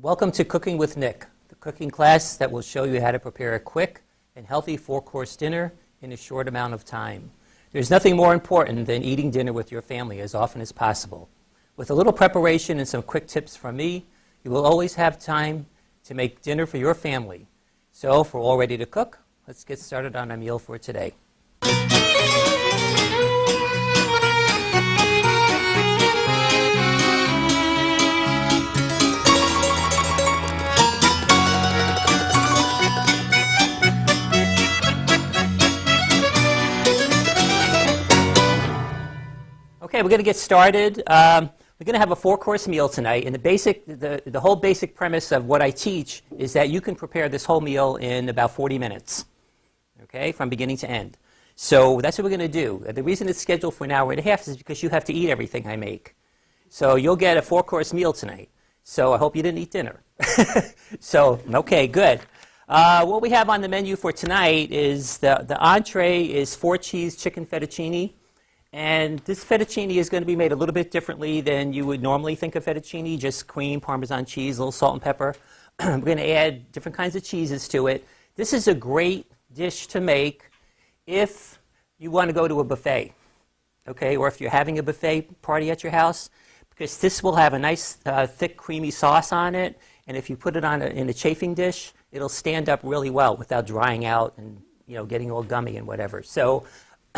Welcome to Cooking with Nick, the cooking class that will show you how to prepare a quick and healthy four-course dinner in a short amount of time. There's nothing more important than eating dinner with your family as often as possible. With a little preparation and some quick tips from me, you will always have time to make dinner for your family. So if we're all ready to cook, let's get started on our meal for today. Okay, we're going to get started. We're going to have a four-course meal tonight, and the whole basic premise of what I teach is that you can prepare this whole meal in about 40 minutes, okay, from beginning to end. So that's what we're going to do. The reason it's scheduled for an hour and a half is because you have to eat everything I make. So you'll get a four-course meal tonight. So I hope you didn't eat dinner. So, okay, good. What we have on the menu for tonight is the entree is 4-cheese chicken fettuccine. And this fettuccine is going to be made a little bit differently than you would normally think of fettuccine, just cream, Parmesan cheese, a little salt and pepper. We're going to add different kinds of cheeses to it. This is a great dish to make if you want to go to a buffet, okay, or if you're having a buffet party at your house, because this will have a nice thick creamy sauce on it, and if you put it on in a chafing dish, it'll stand up really well without drying out and getting all gummy and whatever. So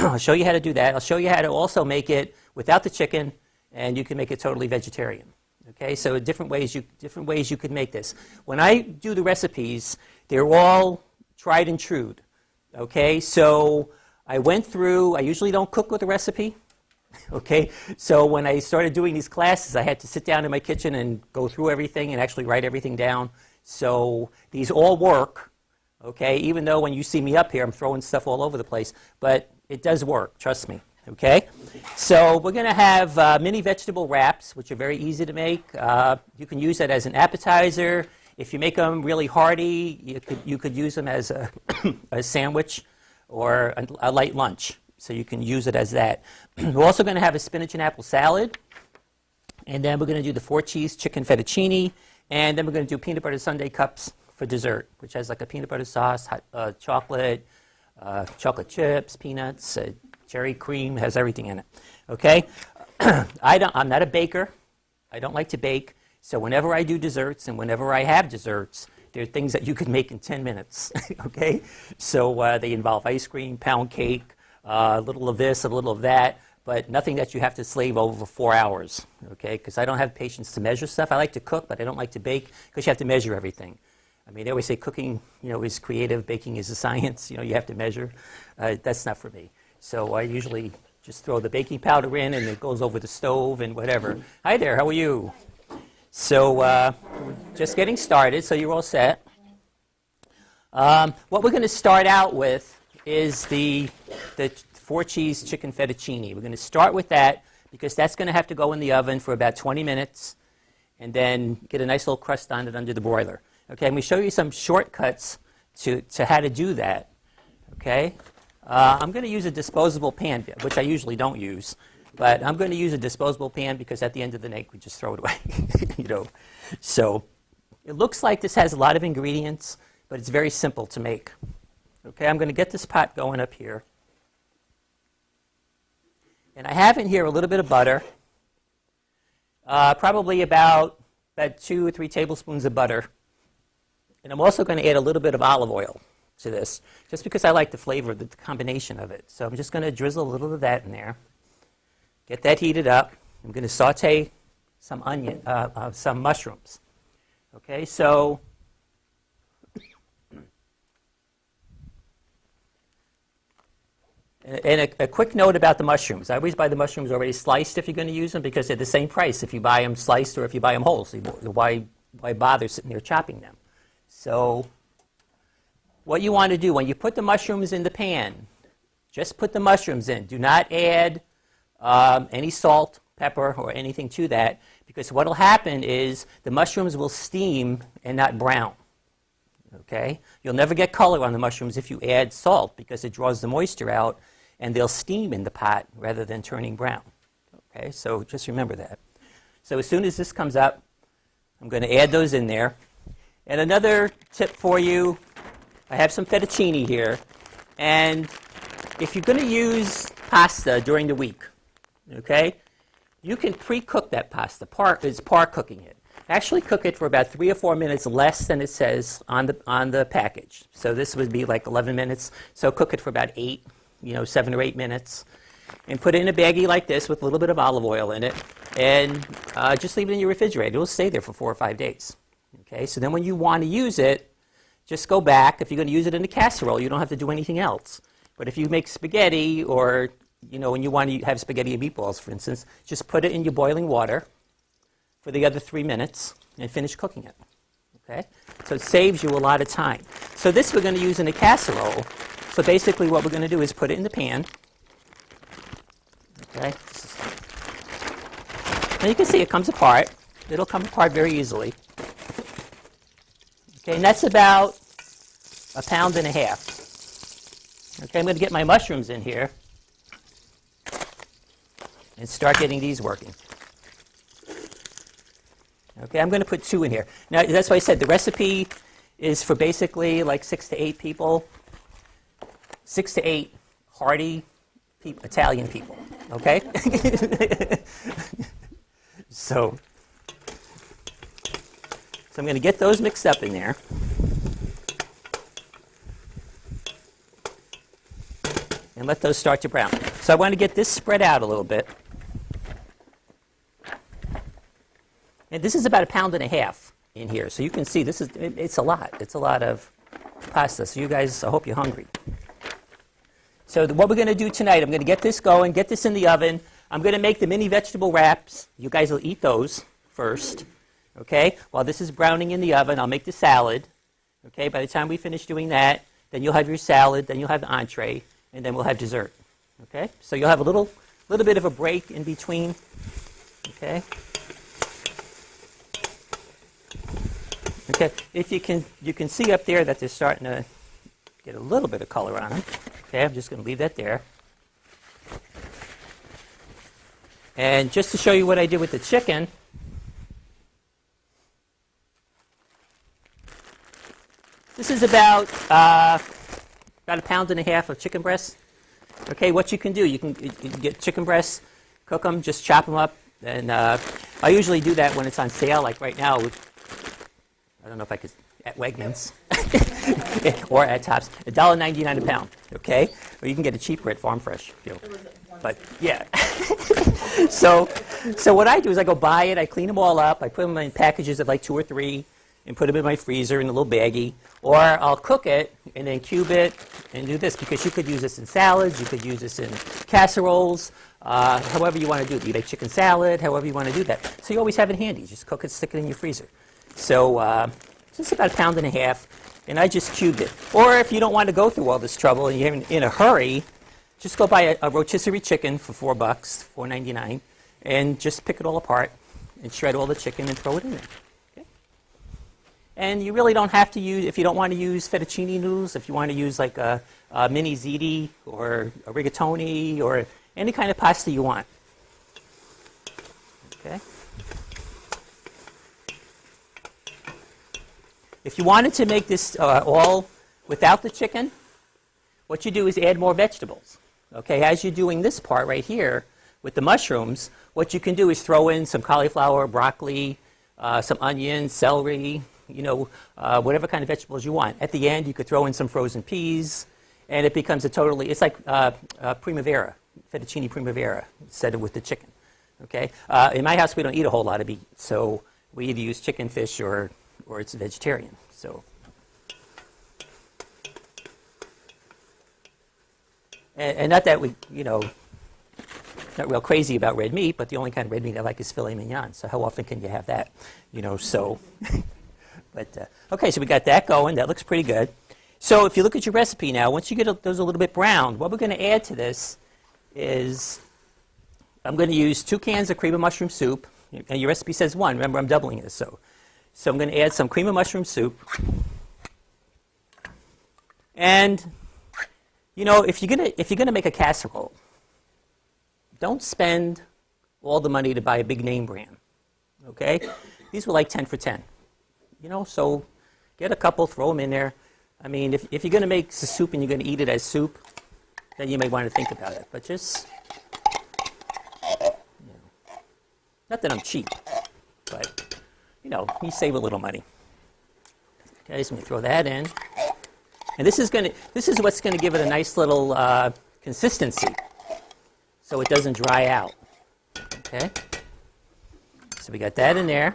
I'll show you how to do that. I'll show you how to also make it without the chicken, and you can make it totally vegetarian. Okay, so different ways you could make this. When I do the recipes, they're all tried and true. Okay, so I went through. I usually don't cook with a recipe. Okay, so when I started doing these classes, I had to sit down in my kitchen and go through everything and actually write everything down. So these all work. Okay, even though when you see me up here, I'm throwing stuff all over the place, but it does work, trust me, okay? So we're going to have mini vegetable wraps, which are very easy to make. You can use that as an appetizer. If you make them really hearty, you could use them as a, a sandwich or a light lunch. So you can use it as that. We're also going to have a spinach and apple salad. And then we're going to do the 4-cheese chicken fettuccine. And then we're going to do peanut butter sundae cups for dessert, which has like a peanut butter sauce, hot, chocolate chips, peanuts, cherry cream, has everything in it. Okay? I'm not a baker. I don't like to bake. So whenever I do desserts and whenever I have desserts, there are things that you could make in 10 minutes. Okay? So they involve ice cream, pound cake, a little of this, a little of that, but nothing that you have to slave over 4 hours. Okay? Because I don't have patience to measure stuff. I like to cook, but I don't like to bake because you have to measure everything. I mean, they always say cooking, is creative, baking is a science. You have to measure. That's not for me. So I usually just throw the baking powder in, and it goes over the stove and whatever. Hi there, how are you? So just getting started, so you're all set. What we're going to start out with is the 4-cheese chicken fettuccine. We're going to start with that because that's going to have to go in the oven for about 20 minutes and then get a nice little crust on it under the broiler. Okay, I'm going to show you some shortcuts to how to do that. Okay, I'm going to use a disposable pan, which I usually don't use, but I'm going to use a disposable pan because at the end of the night we just throw it away. So it looks like this has a lot of ingredients, but it's very simple to make. Okay, I'm going to get this pot going up here, and I have in here a little bit of butter, probably about 2 or 3 tablespoons of butter. And I'm also going to add a little bit of olive oil to this, just because I like the flavor, the combination of it. So I'm just going to drizzle a little of that in there. Get that heated up. I'm going to saute some some mushrooms. Okay, so and a quick note about the mushrooms. I always buy the mushrooms already sliced if you're going to use them because they're the same price if you buy them sliced or if you buy them whole. So why bother sitting there chopping them? So what you want to do when you put the mushrooms in the pan, just put the mushrooms in. Do not add any salt, pepper, or anything to that, because what will happen is the mushrooms will steam and not brown. Okay? You'll never get color on the mushrooms if you add salt because it draws the moisture out and they'll steam in the pot rather than turning brown. Okay? So just remember that. So as soon as this comes up, I'm going to add those in there. And another tip for you, I have some fettuccine here. And if you're going to use pasta during the week, okay, you can pre-cook that pasta. It's par cooking it. Actually cook it for about 3 or 4 minutes less than it says on the package. So this would be like 11 minutes. So cook it for about 7 or 8 minutes. And put it in a baggie like this with a little bit of olive oil in it. And just leave it in your refrigerator. It will stay there for 4 or 5 days. Okay, so then when you want to use it, just go back. If you're going to use it in a casserole, you don't have to do anything else. But if you make spaghetti or, when you want to have spaghetti and meatballs, for instance, just put it in your boiling water for the other 3 minutes and finish cooking it. Okay, so it saves you a lot of time. So this we're going to use in a casserole. So basically what we're going to do is put it in the pan. Okay. Now you can see it comes apart. It'll come apart very easily. Okay, and that's about 1.5 pounds. Okay, I'm going to get my mushrooms in here and start getting these working. Okay, I'm going to put 2 in here. Now, that's why I said the recipe is for basically like 6 to 8 people. 6 to 8 hearty Italian people. Okay? So I'm going to get those mixed up in there. And let those start to brown. So I want to get this spread out a little bit. And this is about 1.5 pounds in here. So you can see it's a lot. It's a lot of pasta. So you guys, I hope you're hungry. So what we're going to do tonight, I'm going to get this going, get this in the oven. I'm going to make the mini vegetable wraps. You guys will eat those first. Okay? While this is browning in the oven, I'll make the salad. Okay? By the time we finish doing that, then you'll have your salad, then you'll have the entree, and then we'll have dessert. Okay? So you'll have a little bit of a break in between. Okay? Okay, if you can see up there that they're starting to get a little bit of color on them. Okay, I'm just going to leave that there. And just to show you what I did with the chicken, this is about 1.5 pounds of chicken breasts. Okay, what you can do, you can get chicken breasts, cook them, just chop them up, and I usually do that when it's on sale, like right now. I don't know if I could, at Wegmans or at Tops, $1.99 a pound, okay? Or you can get it cheaper at Farm Fresh. But yeah. So what I do is I go buy it, I clean them all up, I put them in packages of like 2 or 3, and put them in my freezer in a little baggie. Or I'll cook it and then cube it and do this, because you could use this in salads, you could use this in casseroles, however you want to do it. You make chicken salad, however you want to do that. So you always have it handy. Just cook it, stick it in your freezer. So it's about 1.5 pounds, and I just cubed it. Or if you don't want to go through all this trouble and you're in a hurry, just go buy a rotisserie chicken for $4, $4.99, and just pick it all apart and shred all the chicken and throw it in there. Okay? And you really don't have to use, if you don't want to use fettuccine noodles, if you want to use like a mini ziti or a rigatoni or any kind of pasta you want. Okay? If you wanted to make this all without the chicken, what you do is add more vegetables. Okay, as you're doing this part right here with the mushrooms, what you can do is throw in some cauliflower, broccoli, some onions, celery, whatever kind of vegetables you want. At the end, you could throw in some frozen peas, and it becomes it's like primavera, fettuccine primavera, instead of with the chicken. Okay, in my house, we don't eat a whole lot of meat, so we either use chicken, fish, or it's vegetarian. So, and not that we, not real crazy about red meat, but the only kind of red meat I like is filet mignon. So how often can you have that? So, but okay, so we got that going. That looks pretty good. So if you look at your recipe now, once you get those a little bit browned, what we're going to add to this is I'm going to use 2 cans of cream of mushroom soup. And your recipe says 1. Remember, I'm doubling this. So I'm going to add some cream of mushroom soup. And if you're gonna make a casserole, don't spend all the money to buy a big name brand. Okay? these were like 10 for 10. You know, so get a couple, throw them in there. I mean, if you're going to make soup and you're going to eat it as soup, then you may want to think about it. But just, not that I'm cheap, but, you know, you save a little money. Okay, so I'm going to throw that in. And this is what's going to give it a nice little consistency so it doesn't dry out. Okay? So we got that in there.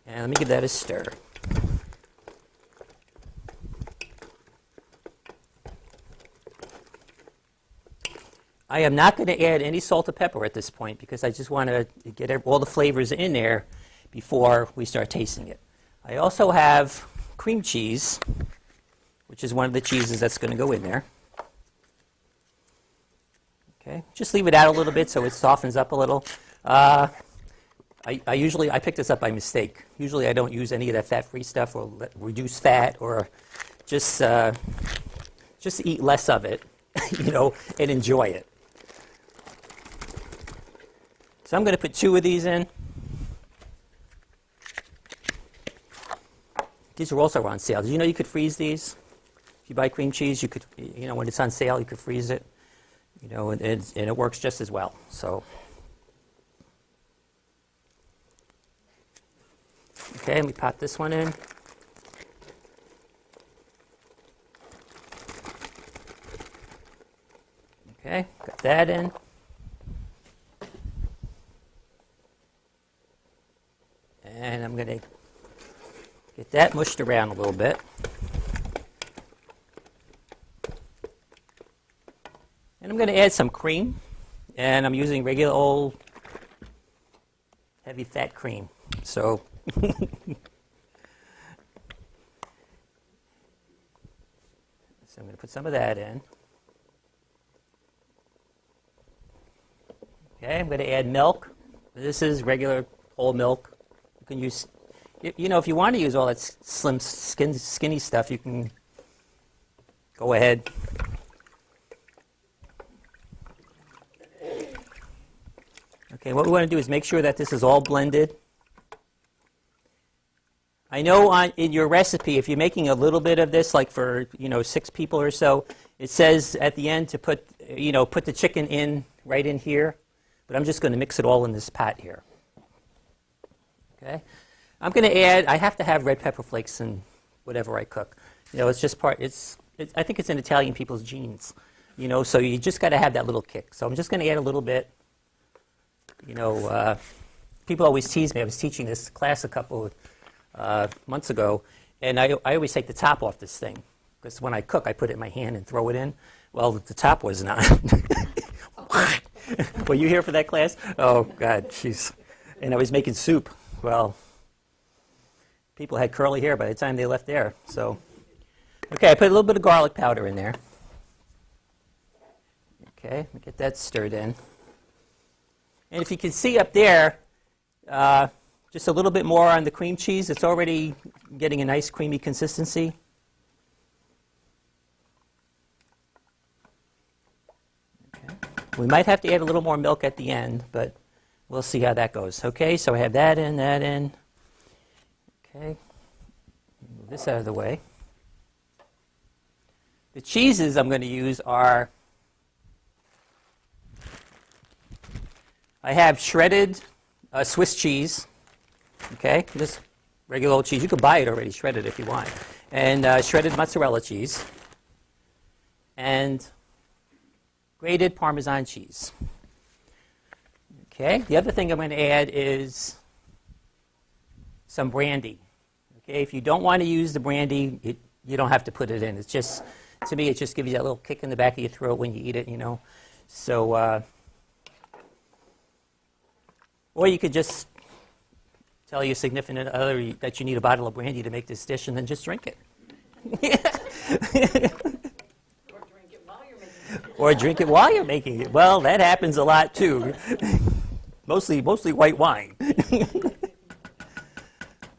And let me give that a stir. I am not going to add any salt or pepper at this point because I just want to get all the flavors in there before we start tasting it. I also have cream cheese, which is one of the cheeses that's going to go in there. Okay, just leave it out a little bit so it softens up a little. I picked this up by mistake. Usually I don't use any of that fat-free stuff or reduce fat or just eat less of it, you know, and enjoy it. So I'm going to put 2 of these in. These are also on sale. Did you know you could freeze these? If you buy cream cheese, you could, you know, when it's on sale, you could freeze it. You know, and it works just as well. So, okay, let me pop this one in. Okay, got that in. And I'm going to get that mushed around a little bit. And I'm going to add some cream. And I'm using regular old heavy fat cream. So, so I'm going to put some of that in. Okay, I'm going to add milk. This is regular whole milk. You can use, you know, if you want to use all that slim, skinny stuff, you can go ahead. Okay, what we want to do is make sure that this is all blended. I know in your recipe, if you're making a little bit of this, like for, you know, 6 people or so, it says at the end to put, you know, put the chicken in right in here. But I'm just going to mix it all in this pot here. Okay, I'm going to add. I have to have red pepper flakes in whatever I cook. You know, it's just part. I think it's in Italian people's genes. You know, so you just got to have that little kick. So I'm just going to add a little bit. You know, people always tease me. I was teaching this class a couple of months ago, and I always take the top off this thing because when I cook, I put it in my hand and throw it in. Well, the top was not. Were you here for that class? Oh God, jeez. And I was making soup. Well, people had curly hair by the time they left there. So, okay, I put a little bit of garlic powder in there. Okay, let me get that stirred in. And if you can see up there, just a little bit more on the cream cheese. It's already getting a nice creamy consistency. Okay. We might have to add a little more milk at the end, but we'll see how that goes. Okay, so I have that in, that in. Okay, move this out of the way. The cheeses I'm going to use are, I have shredded Swiss cheese. Okay, just regular old cheese. You could buy it already shredded if you want. And shredded mozzarella cheese. And grated Parmesan cheese. Okay, the other thing I'm going to add is some brandy. Okay, if you don't want to use the brandy, you don't have to put it in. It's just, to me, it just gives you that little kick in the back of your throat when you eat it, you know. So, or you could just tell your significant other that you need a bottle of brandy to make this dish and then just drink it. Or drink it while you're making it. Well, that happens a lot too. Mostly white wine.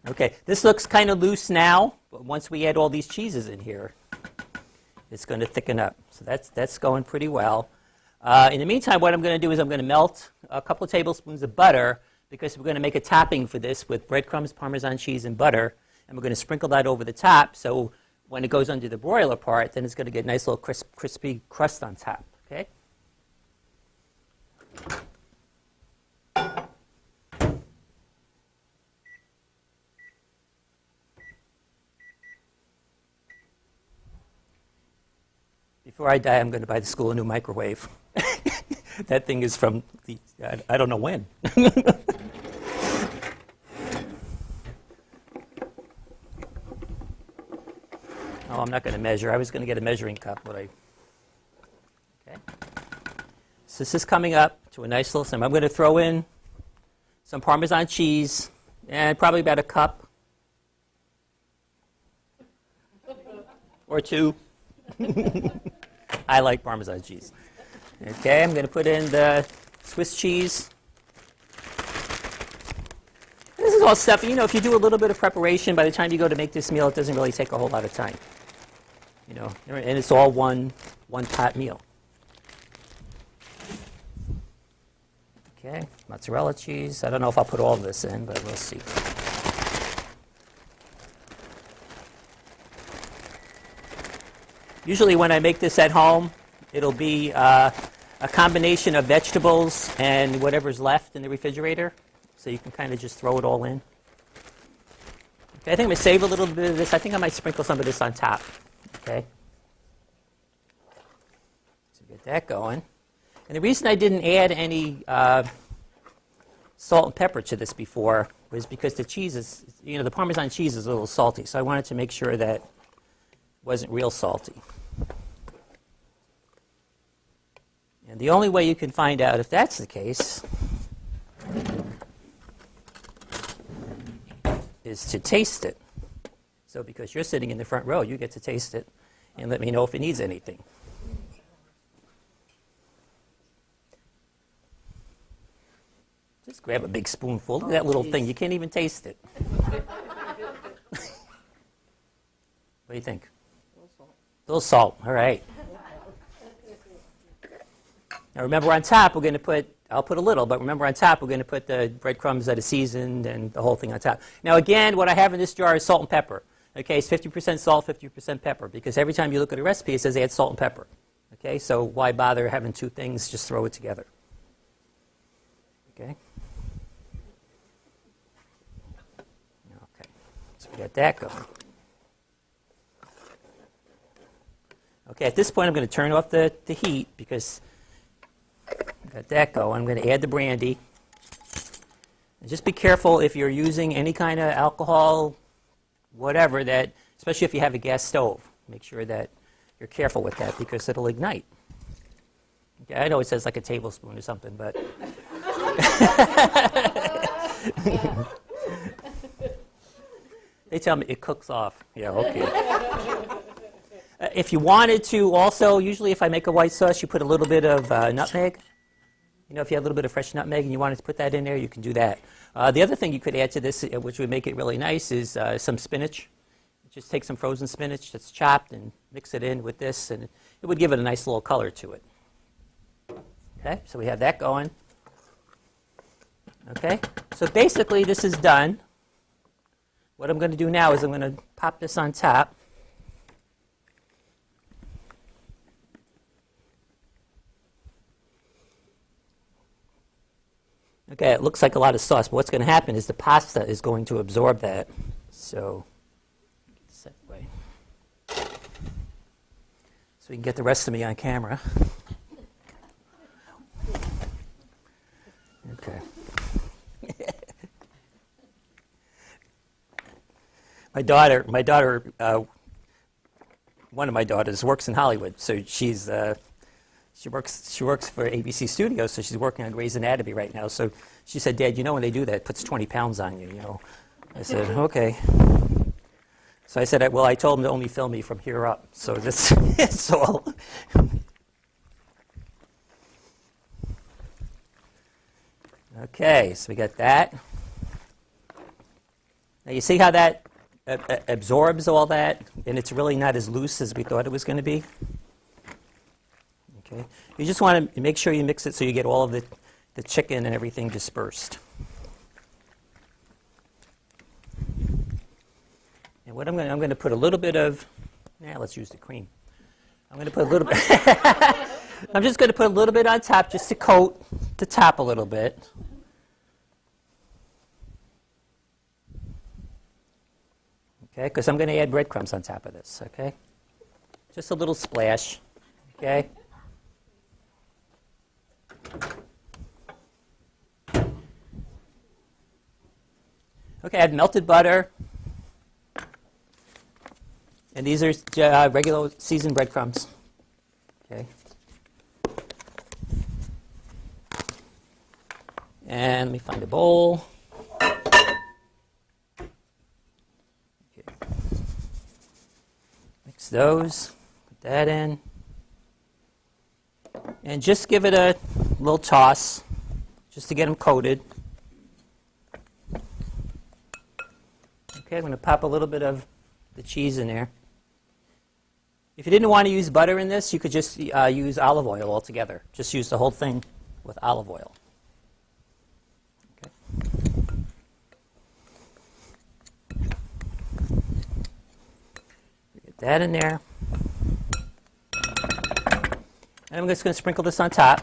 Okay, this looks kind of loose now, but once we add all these cheeses in here, it's going to thicken up. So that's going pretty well. In the meantime, what I'm going to do is I'm going to melt a couple of tablespoons of butter because we're going to make a topping for this with breadcrumbs, Parmesan cheese, and butter. And we're going to sprinkle that over the top so when it goes under the broiler part, then it's going to get a nice little crispy crust on top. Okay? Before I die, I'm going to buy the school a new microwave. That thing is from the, I don't know when. Oh, I'm not going to measure. I was going to get a measuring cup, but okay. So this is coming up to a nice little simmer. I'm going to throw in some Parmesan cheese and probably about a cup or two. I like Parmesan cheese. Okay, I'm going to put in the Swiss cheese. This is all stuff, you know, if you do a little bit of preparation, by the time you go to make this meal, it doesn't really take a whole lot of time. You know, and it's all one pot meal. Okay, mozzarella cheese. I don't know if I'll put all of this in, but we'll see. Usually when I make this at home, it'll be a combination of vegetables and whatever's left in the refrigerator. So you can kind of just throw it all in. Okay, I think I'm going to save a little bit of this. I think I might sprinkle some of this on top. Okay. So get that going. And the reason I didn't add any salt and pepper to this before was because the cheese is, you know, the Parmesan cheese is a little salty. So I wanted to make sure that it wasn't real salty. And the only way you can find out if that's the case is to taste it. So because you're sitting in the front row, you get to taste it and let me know if it needs anything. Just grab a big spoonful. Look at that little thing. You can't even taste it. What do you think? A little salt. All right. Now remember on top, we're going to put, I'll put a little, but remember on top, we're going to put the breadcrumbs that are seasoned and the whole thing on top. Now again, what I have in this jar is salt and pepper. Okay, it's 50% salt, 50% pepper, because every time you look at a recipe, it says add salt and pepper. Okay, so why bother having two things? Just throw it together. Okay. Okay, so we got that going. Okay, at this point, I'm going to turn off the heat because got that going. I'm going to add the brandy. And just be careful if you're using any kind of alcohol, whatever, that, especially if you have a gas stove. Make sure that you're careful with that because it'll ignite. Okay, I know it says like a tablespoon or something, but they tell me it cooks off. Yeah, okay. If you wanted to also, usually if I make a white sauce, you put a little bit of nutmeg. You know, if you have a little bit of fresh nutmeg and you wanted to put that in there, you can do that. The other thing you could add to this, which would make it really nice, is some spinach. Just take some frozen spinach that's chopped and mix it in with this, and it would give it a nice little color to it. Okay, so we have that going. Okay, so basically this is done. What I'm going to do now is I'm going to pop this on top. Okay, it looks like a lot of sauce, but what's going to happen is the pasta is going to absorb that. So, get this that way. So we can get the rest of me on camera. Okay. My daughter, one of my daughters works in Hollywood, so she's she works for ABC Studios, so she's working on Grey's Anatomy right now. So she said, "Dad, you know when they do that, it puts 20 pounds on you, you know." I said, "Okay." So I said, "Well, I told them to only film me from here up." So this is all. Okay, so we got that. Now you see how that absorbs all that, and it's really not as loose as we thought it was going to be. Okay. You just want to make sure you mix it so you get all of the chicken and everything dispersed. And what I'm going to put a little bit of, let's use the cream. I'm going to put a little bit, I'm just going to put a little bit on top just to coat the top a little bit. Okay, because I'm going to add breadcrumbs on top of this, okay? Just a little splash, okay? Okay, add melted butter. And these are regular seasoned breadcrumbs. Okay. And let me find a bowl. Okay. Mix those. Put that in. And just give it a little toss, just to get them coated. Okay, I'm going to pop a little bit of the cheese in there. If you didn't want to use butter in this, you could just use olive oil altogether. Just use the whole thing with olive oil. Okay. Get that in there. And I'm just going to sprinkle this on top.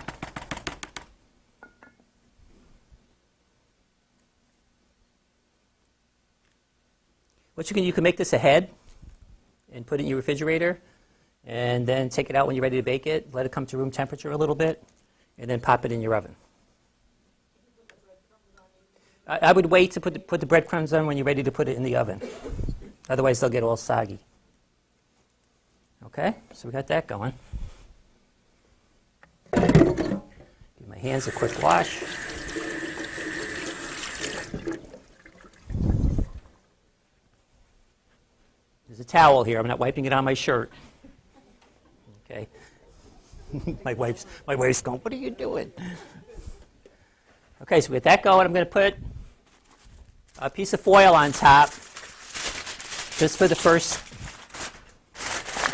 You can make this ahead and put it in your refrigerator, and then take it out when you're ready to bake it. Let it come to room temperature a little bit, and then pop it in your oven. I would wait to put the breadcrumbs on when you're ready to put it in the oven. Otherwise, they'll get all soggy. Okay, so we got that going. Give my hands a quick wash. There's a towel here. I'm not wiping it on my shirt. Okay. my wife's going, what are you doing? Okay, so with that going, I'm going to put a piece of foil on top just for the first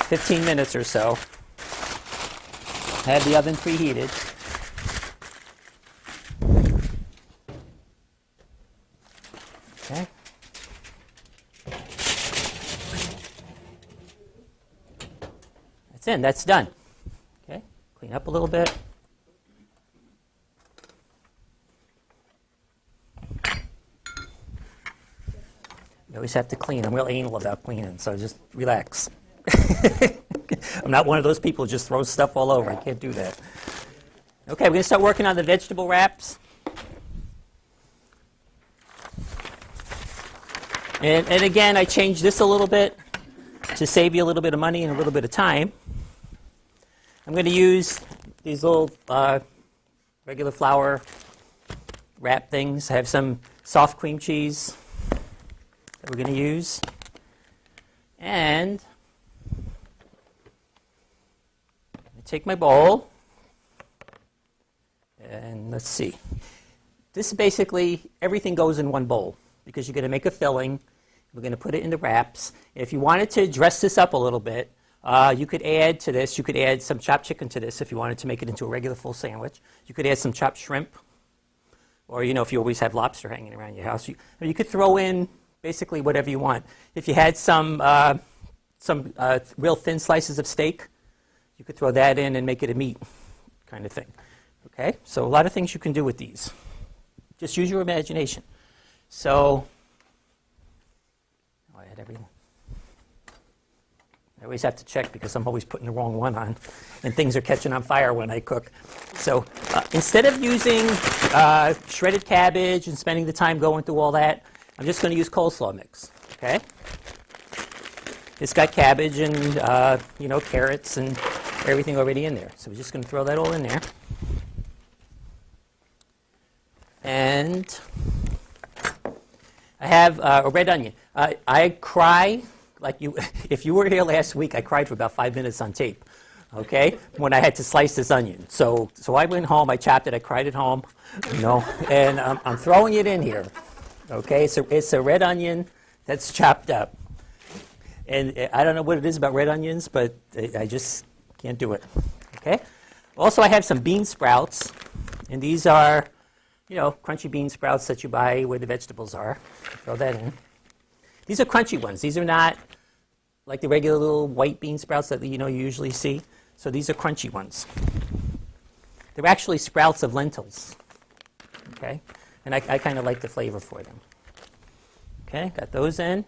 15 minutes or so. I have the oven preheated. Okay. That's in. That's done. Okay. Clean up a little bit. You always have to clean. I'm real anal about cleaning, so just relax. I'm not one of those people who just throws stuff all over. I can't do that. Okay, we're going to start working on the vegetable wraps. And again, I changed this a little bit to save you a little bit of money and a little bit of time. I'm going to use these little regular flour wrap things. I have some soft cream cheese that we're going to use. And take my bowl, and let's see. This is basically, everything goes in one bowl because you're going to make a filling. We're going to put it in the wraps. If you wanted to dress this up a little bit, you could add to this, you could add some chopped chicken to this if you wanted to make it into a regular full sandwich. You could add some chopped shrimp, or if you always have lobster hanging around your house, you could throw in basically whatever you want. If you had some real thin slices of steak, you could throw that in and make it a meat kind of thing. Okay? So a lot of things you can do with these. Just use your imagination. So, I had everything. I always have to check because I'm always putting the wrong one on, and things are catching on fire when I cook. So instead of using shredded cabbage and spending the time going through all that, I'm just going to use coleslaw mix. Okay? It's got cabbage and carrots and everything already in there. So we're just going to throw that all in there. And I have a red onion. I cry like you. If you were here last week, I cried for about 5 minutes on tape. Okay, when I had to slice this onion. So I went home. I chopped it. I cried at home. And I'm throwing it in here. Okay, so it's a red onion that's chopped up. And I don't know what it is about red onions, but I just can't do it. Okay? Also, I have some bean sprouts, and these are, crunchy bean sprouts that you buy where the vegetables are. Throw that in. These are crunchy ones. These are not like the regular little white bean sprouts that you usually see. So these are crunchy ones. They're actually sprouts of lentils. Okay, and I kind of like the flavor for them. Okay, got those in.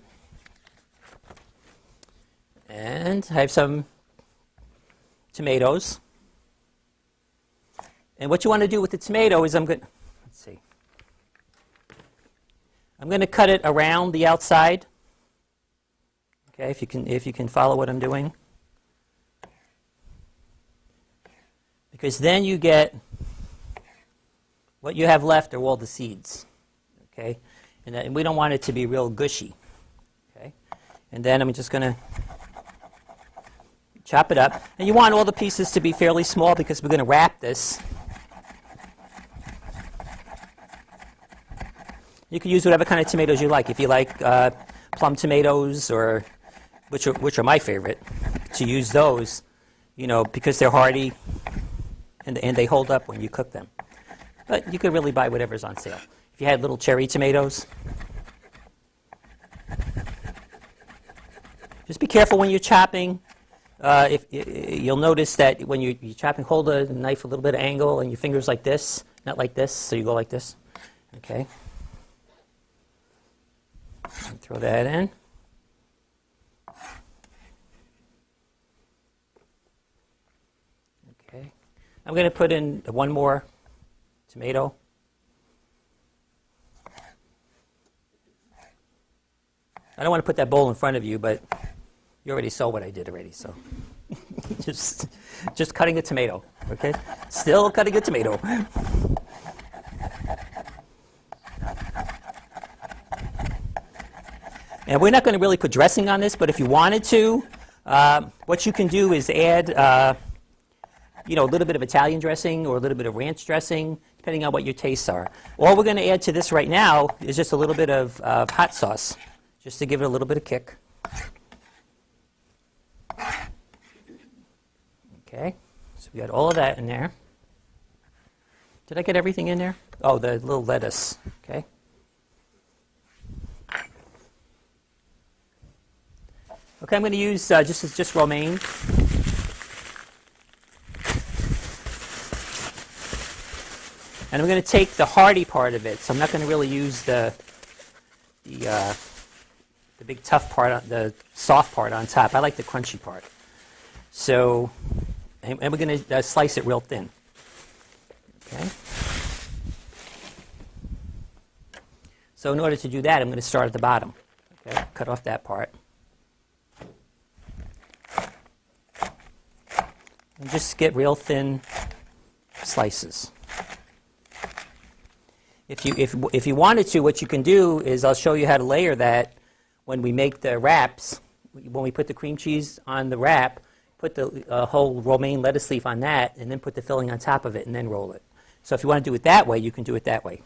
And I have some tomatoes. And what you want to do with the tomato is I'm going to cut it around the outside. Okay, if you can follow what I'm doing. Because then you get what you have left are all the seeds. Okay, and we don't want it to be real gushy. Okay, and then I'm just going to chop it up. And you want all the pieces to be fairly small because we're going to wrap this. You can use whatever kind of tomatoes you like. If you like plum tomatoes, or which are my favorite, to use those, because they're hardy and they hold up when you cook them. But you could really buy whatever's on sale. If you had little cherry tomatoes, just be careful when you're chopping. If you'll notice that when you're chopping, hold the knife a little bit of angle and your fingers like this, not like this. So you go like this. Okay. And throw that in. Okay. I'm going to put in one more tomato. I don't want to put that bowl in front of you, but you already saw what I did already, so just cutting a tomato, okay? Still cutting a tomato. And we're not going to really put dressing on this, but if you wanted to, what you can do is add, a little bit of Italian dressing or a little bit of ranch dressing, depending on what your tastes are. All we're going to add to this right now is just a little bit of hot sauce, just to give it a little bit of kick. Okay, so we got all of that in there. Did I get everything in there? Oh, the little lettuce, okay. Okay, I'm going to use just romaine. And I'm going to take the hearty part of it, so I'm not going to really use the big tough part, the soft part on top. I like the crunchy part. So, and we're going to slice it real thin. Okay. So in order to do that, I'm going to start at the bottom. Okay, cut off that part. And just get real thin slices. If you wanted to, what you can do is I'll show you how to layer that when we make the wraps. When we put the cream cheese on the wrap, put the whole romaine lettuce leaf on that, and then put the filling on top of it, and then roll it. So if you want to do it that way, you can do it that way.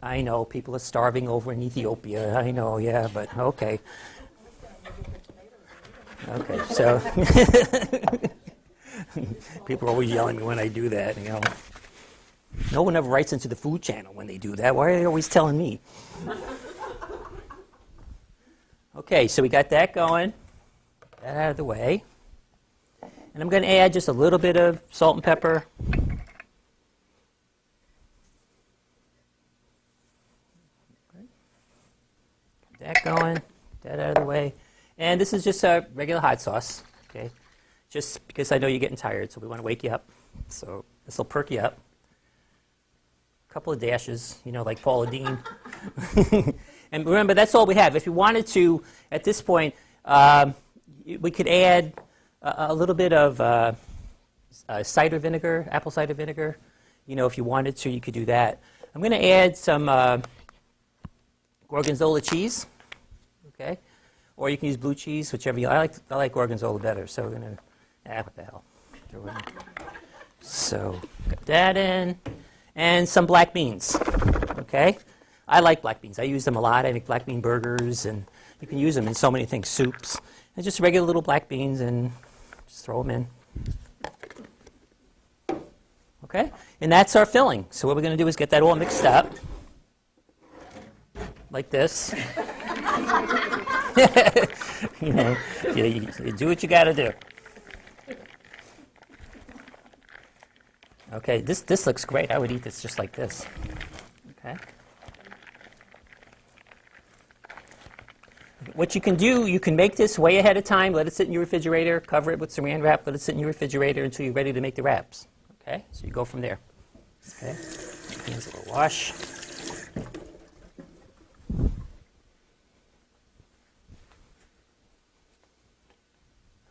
I know, people are starving over in Ethiopia. I know, yeah, but okay. Okay, so people are always yelling at me when I do that, No one ever writes into the food channel when they do that. Why are they always telling me? Okay, so we got that going. Get that out of the way. And I'm going to add just a little bit of salt and pepper. Get that going. Get that out of the way. And this is just a regular hot sauce, okay? Just because I know you're getting tired, so we want to wake you up. So this will perk you up. A couple of dashes, like Paula Deen. And remember, that's all we have. If you wanted to, at this point, we could add a little bit of cider vinegar, apple cider vinegar. If you wanted to, you could do that. I'm going to add some Gorgonzola cheese, okay? Or you can use blue cheese, whichever you like. I like Gorgonzola better, so we're going to, what the hell. Throw it in. So, got that in. And some black beans, okay? I like black beans. I use them a lot. I make black bean burgers and You can use them in so many things, soups, and just regular little black beans, and just throw them in. Okay, and that's our filling. So what we're going to do is get that all mixed up, like this. You know, you do what you got to do. Okay, this looks great. I would eat this just like this. Okay. What you can do, you can make this way ahead of time. Let it sit in your refrigerator. Cover it with saran wrap. Let it sit in your refrigerator until you're ready to make the wraps. Okay, so you go from there. Okay, hands a little wash.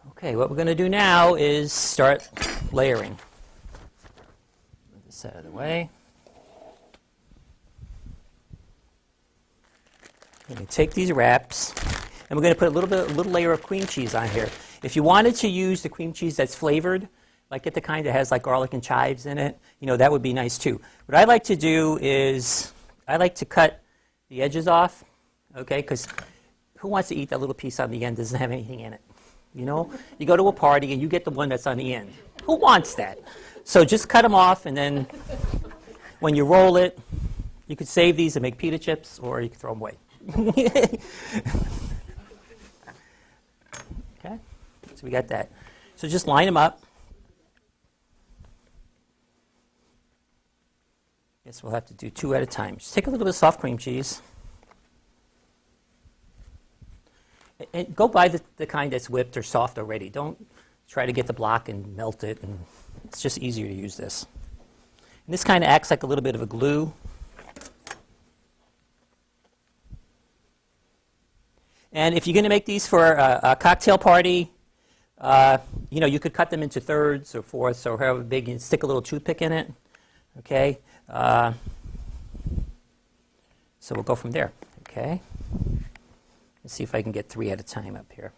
Okay, what we're going to do now is start layering. Move this out of the way. We're going to take these wraps, and we're going to put a little layer of cream cheese on here. If you wanted to use the cream cheese that's flavored, like get the kind that has like garlic and chives in it, you know, that would be nice too. What I like to do is I like to cut the edges off, okay, because who wants to eat that little piece on the end that doesn't have anything in it? You know, you go to a party and you get the one that's on the end. Who wants that? So just cut them off, and then when you roll it, you could save these and make pita chips, or you could throw them away. Okay, so we got that. So just line them up. Guess we'll have to do 2 at a time. Just take a little bit of soft cream cheese. And go buy the kind that's whipped or soft already. Don't try to get the block and melt it. And it's just easier to use this. And this kind of acts like a little bit of a glue. And if you're going to make these for a cocktail party, you know, you could cut them into thirds or fourths or however big, and stick a little toothpick in it. Okay. So we'll go from there. Okay. Let's see if I can get 3 at a time up here.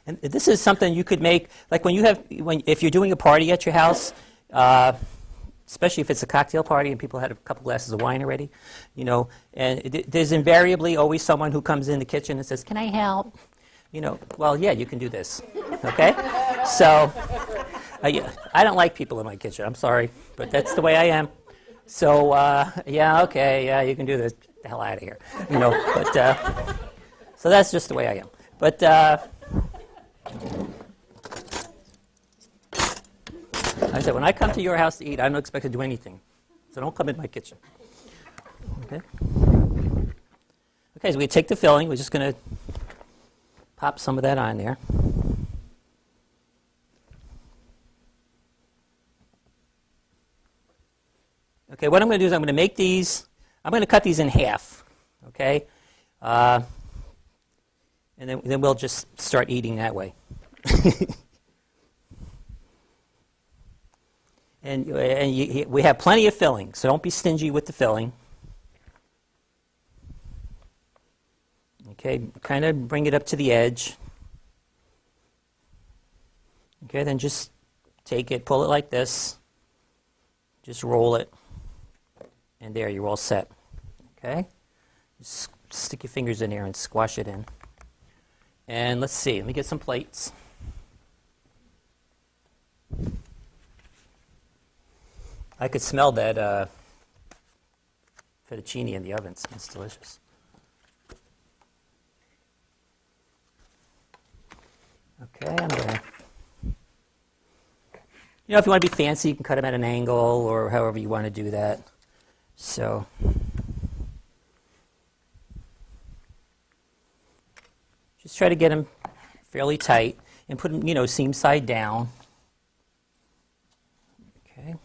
And this is something you could make, like if you're doing a party at your house, especially if it's a cocktail party and people had a couple glasses of wine already, you know, and there's invariably always someone who comes in the kitchen and says, "Can I help?" You know, well, yeah, you can do this. Okay? So, I don't like people in my kitchen. I'm sorry, but that's the way I am. So, yeah, okay, yeah, you can do this. Get the hell out of here. You know, but, so that's just the way I am. But, I said, when I come to your house to eat, I don't expect to do anything. So don't come in my kitchen. Okay? Okay, so we take the filling. We're just going to pop some of that on there. Okay, what I'm going to do is I'm going to make these, I'm going to cut these in half, okay? And then we'll just start eating that way. and we have plenty of filling, so don't be stingy with the filling. Okay, kind of bring it up to the edge. Okay, then just take it, pull it like this, just roll it. And there, you're all set. Okay? Just stick your fingers in there and squash it in. And let's see. Let me get some plates. I could smell that fettuccine in the oven. It smells delicious. Okay, I'm going to... You know, if you want to be fancy, you can cut them at an angle or however you want to do that. So, just try to get them fairly tight and put them, you know, seam side down. Okay.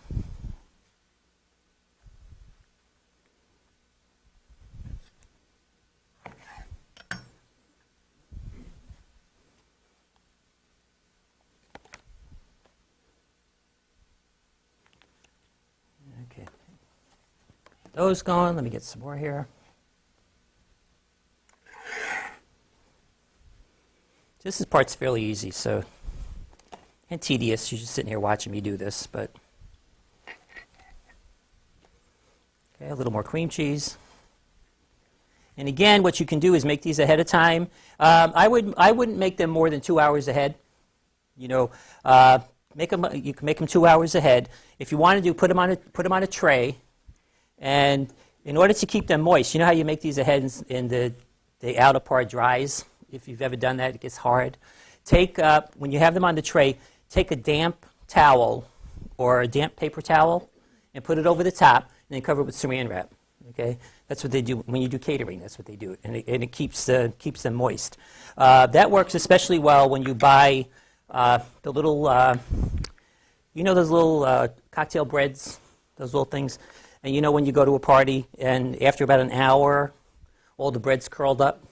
Okay. Those going. Let me get some more here. This part's fairly easy, so, and tedious. You're just sitting here watching me do this, but okay, A little more cream cheese. And again, what you can do is make these ahead of time. I wouldn't make them more than 2 hours ahead. You know, you can make them 2 hours ahead. If you want to put them on a tray, and in order to keep them moist, you know how you make these ahead and the outer part dries. If you've ever done that, it gets hard. When you have them on the tray, take a damp towel or a damp paper towel and put it over the top, and then cover it with saran wrap. Okay, that's what they do when you do catering. That's what they do, and it keeps them moist. That works especially well when you buy the little, those little cocktail breads, those little things. And you know when you go to a party, and after about an hour, all the bread's curled up,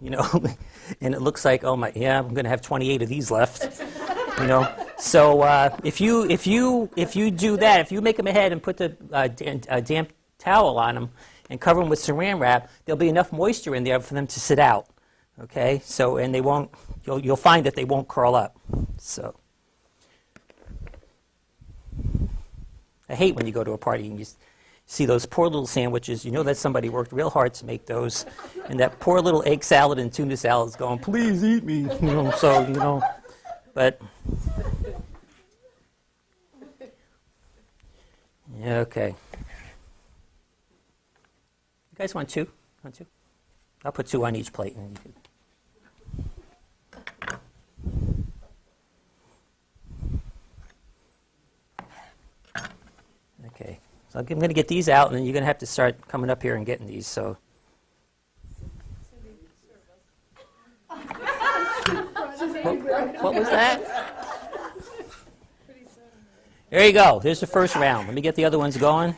and it looks like, I'm going to have 28 of these left, So if you do that, if you make them ahead and put a damp towel on them and cover them with saran wrap, there'll be enough moisture in there for them to sit out. Okay, so and they won't. You'll find that they won't curl up. So I hate when you go to a party and you see those poor little sandwiches. You know that somebody worked real hard to make those, and that poor little egg salad and tuna salad is going, please eat me. But yeah, okay. You guys want two? Want two? I'll put 2 on each plate. And you can... Okay, so I'm going to get these out, and then you're going to have to start coming up here and getting these. So. What was that? There you go. There's the first round. Let me get the other ones going.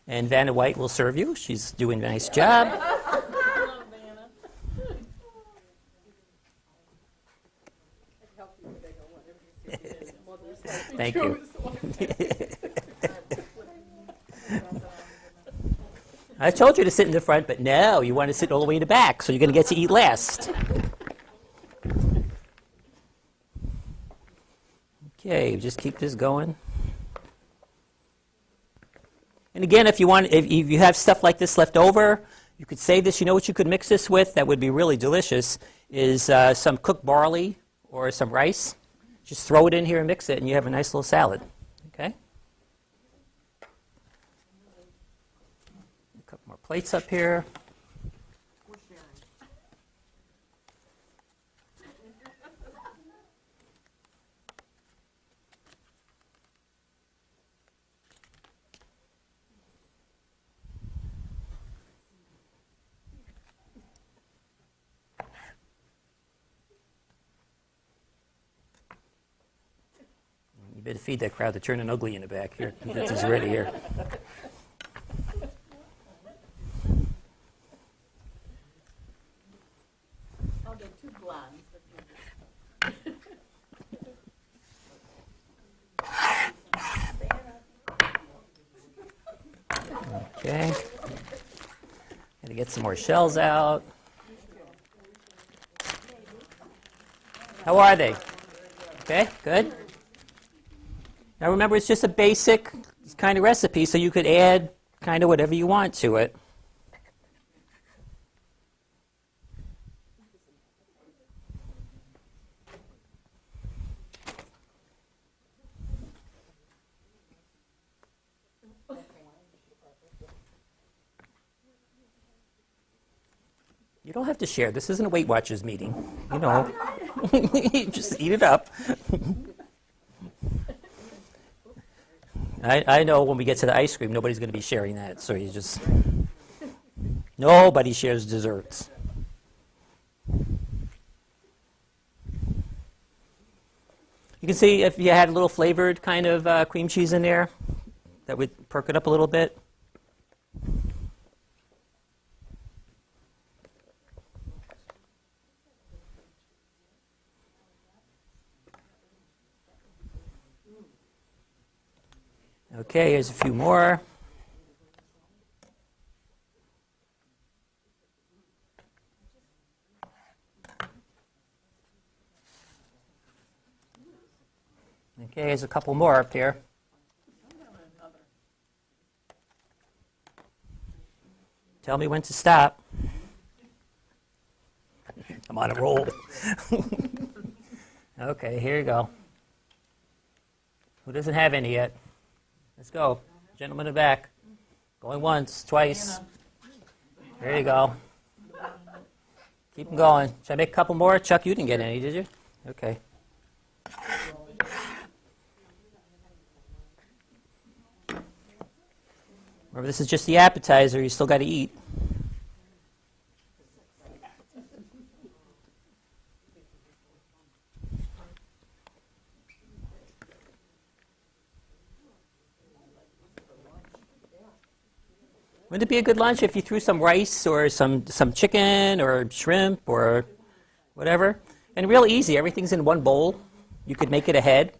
And Vanna White will serve you. She's doing a nice job. Thank you. I told you to sit in the front, but no, you want to sit all the way in the back, so you're going to get to eat last. Okay, just keep this going. And again, if you have stuff like this left over, you could save this. You know what you could mix this with that would be really delicious is some cooked barley or some rice. Just throw it in here and mix it, and you have a nice little salad. Okay? A couple more plates up here. You better feed that crowd. They're turning ugly in the back. Here, this is ready here. I'll get 2 blondes. Okay. Gotta get some more shells out. How are they? Okay, good. Now remember, it's just a basic kind of recipe, so you could add kind of whatever you want to it. You don't have to share. This isn't a Weight Watchers meeting. Just eat it up. I know when we get to the ice cream, nobody's going to be sharing that. So nobody shares desserts. You can see if you had a little flavored kind of cream cheese in there, that would perk it up a little bit. Okay, here's a few more. there's a couple more up here. Tell me when to stop. I'm on a roll. Okay, here you go. Who doesn't have any yet? Let's go. Gentleman in the back. Going once, twice. There you go. Keep them going. Should I make a couple more? Chuck, you didn't get any, did you? Okay. Remember, this is just the appetizer. You still got to eat. Wouldn't it be a good lunch if you threw some rice or some chicken or shrimp or whatever? And real easy. Everything's in one bowl. You could make it ahead.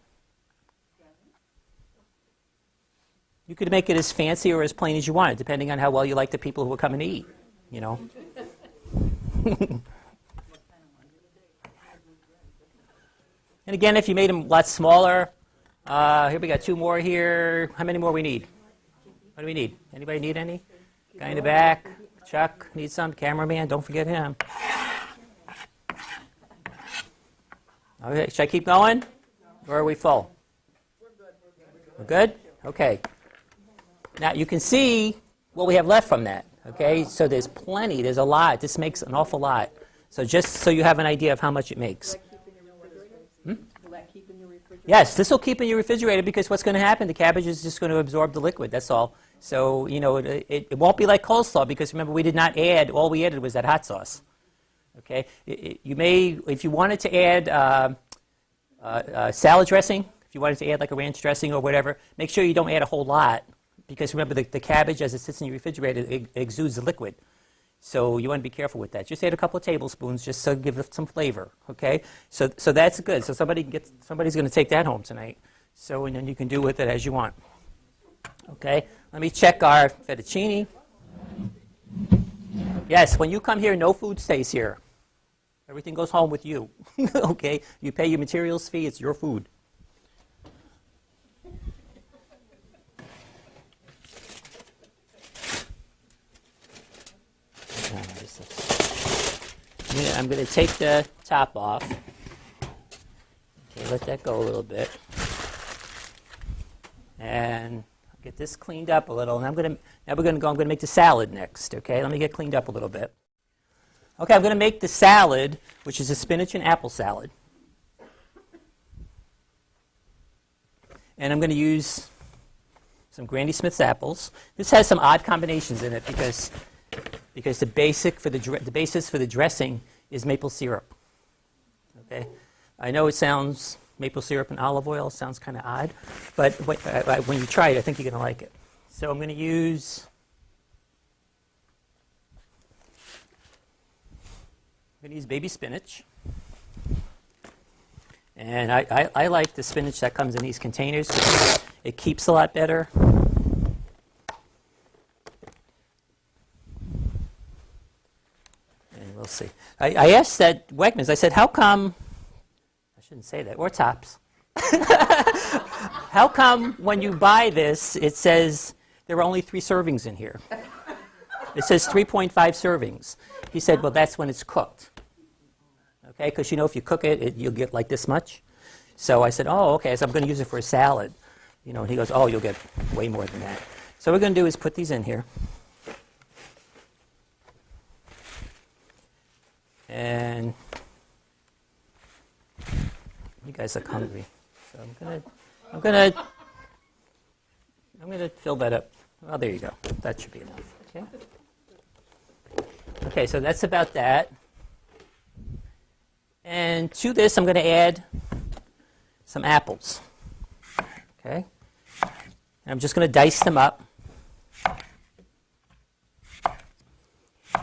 You could make it as fancy or as plain as you want, depending on how well you like the people who are coming to eat, you know. And again, if you made them a lot smaller, here we got two more here. How many more we need? What do we need? Anybody need any? Guy in the back. Chuck needs some. Cameraman, don't forget him. Okay, should I keep going? Or are we full? We're good? Okay. Now you can see what we have left from that. Okay, so there's plenty. There's a lot. This makes an awful lot. So just so you have an idea of how much it makes. Will that keep in your refrigerator? Yes, this will keep in your refrigerator because what's going to happen, the cabbage is just going to absorb the liquid, that's all. So, you know, it won't be like coleslaw because remember we did not add, all we added was that hot sauce. Okay, you may, if you wanted to add salad dressing, if you wanted to add like a ranch dressing or whatever, make sure you don't add a whole lot because remember the cabbage as it sits in your refrigerator, it exudes the liquid. So you want to be careful with that. Just add a couple of tablespoons just to give it some flavor, okay? So that's good. So somebody's going to take that home tonight. So and then you can do with it as you want. Okay? Let me check our fettuccine. Yes, when you come here, no food stays here. Everything goes home with you. Okay? You pay your materials fee, it's your food. I'm going to take the top off. Okay, let that go a little bit. And get this cleaned up a little. And I'm going to make the salad next. Okay, let me get cleaned up a little bit. Okay, I'm going to make the salad, which is a spinach and apple salad. And I'm going to use some Granny Smith's apples. This has some odd combinations in it because the basis for the dressing is maple syrup. Okay, I know it sounds maple syrup and olive oil sounds kind of odd, but when you try it, I think you're going to like it. So I'm going to use baby spinach, and I like the spinach that comes in these containers. It keeps a lot better. We'll see. I asked at Wegmans, I said, how come, I shouldn't say that, or Tops. How come when you buy this, it says there are only 3 servings in here? It says 3.5 servings. He said, well, that's when it's cooked. Okay, because you know if you cook it, you'll get like this much. So I said, oh, okay, so I'm going to use it for a salad. You know, and he goes, oh, you'll get way more than that. So what we're going to do is put these in here. And you guys look hungry, so I'm gonna fill that up. Well, there you go. That should be enough. Okay. Okay, so that's about that. And to this, I'm going to add some apples. Okay. And I'm just going to dice them up.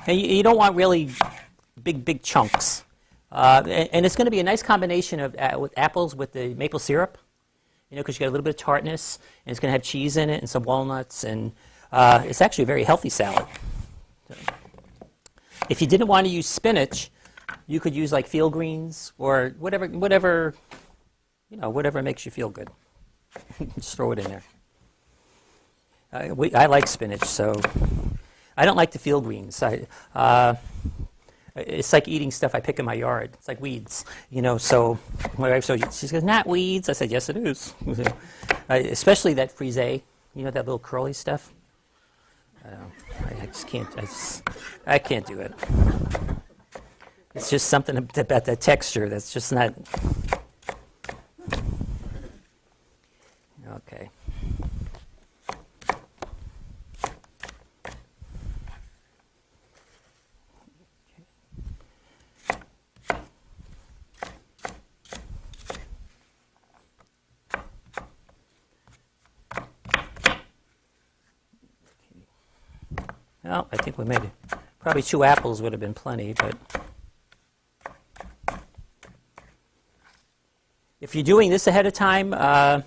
And you don't want really big chunks. And it's going to be a nice combination of with apples with the maple syrup, you know, because you got a little bit of tartness, and it's going to have cheese in it and some walnuts, and it's actually a very healthy salad. So, if you didn't want to use spinach, you could use like field greens or whatever, you know, whatever makes you feel good. Just throw it in there. I like spinach, so I don't like the field greens. It's like eating stuff I pick in my yard. It's like weeds, So my wife, she goes, "Not weeds." I said, "Yes, it is." Especially that frisee, that little curly stuff. I just can't. I can't do it. It's just something about that texture that's just not. Okay. Well, I think we made it. Probably 2 apples would have been plenty, but if you're doing this ahead of time, I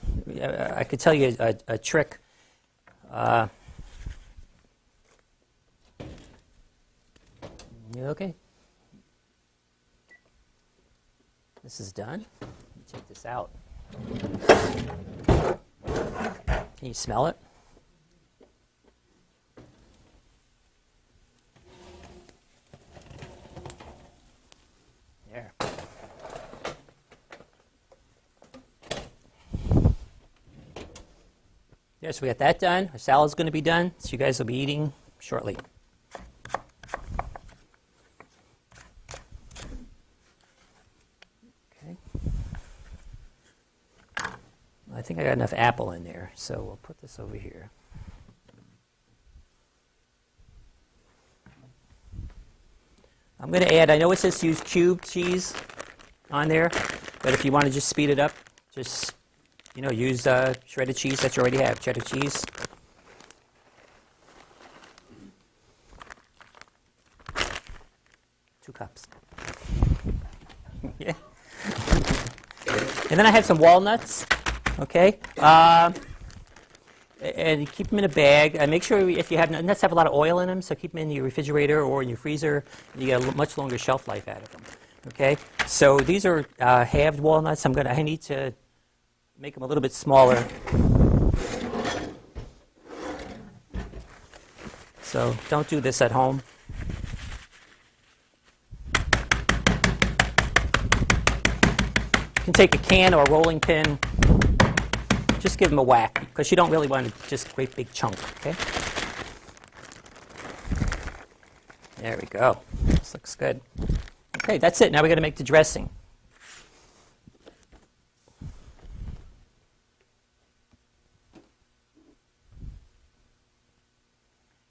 could tell you a trick. You okay? This is done. Let me take this out. Can you smell it? There. There, so we got that done. Our salad's going to be done, so you guys will be eating shortly. Okay. I think I got enough apple in there, so we'll put this over here. I'm going to add, I know it says use cubed cheese on there, but if you want to just speed it up, just, use shredded cheese that you already have, cheddar cheese. Two cups. Yeah. And then I have some walnuts, okay? And keep them in a bag. And make sure if you have nuts have a lot of oil in them, so keep them in your refrigerator or in your freezer. You get a much longer shelf life out of them. Okay. So these are halved walnuts. I need to make them a little bit smaller. So don't do this at home. You can take a can or a rolling pin. Just give them a whack, because you don't really want just a great big chunk, okay? There we go. This looks good. Okay, that's it. Now we're going to make the dressing.